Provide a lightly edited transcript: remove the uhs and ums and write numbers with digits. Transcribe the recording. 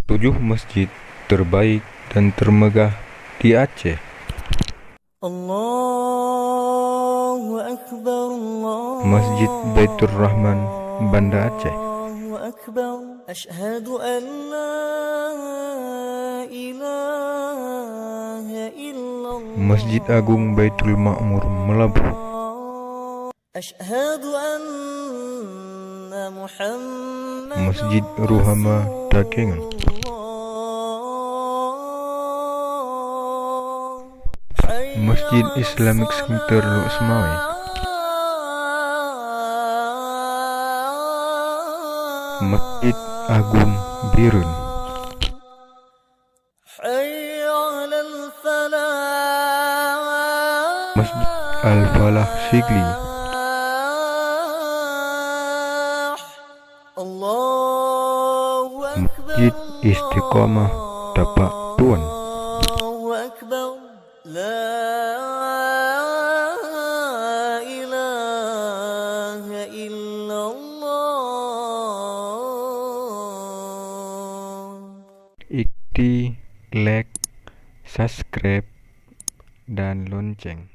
7 masjid terbaik dan termegah di Aceh. Allahu Akbar, Masjid Baitur Rahman, Banda Aceh. Allahu Akbar. Asyhadu an la ilaha illallah. Masjid Agung Baitul Ma'mur, Melabu. Asyhadu anna Muhammadan Masjid Ruhama, Dagengan. Masjid Islamic Center, Semawe. Masjid Agung Birun. Masjid Al-Falah, Sigli. Masjid Istiqomah, Tapak Tuan. Allahu Akbar. La ilaha illallah. Ikti, like, subscribe, dan lonceng.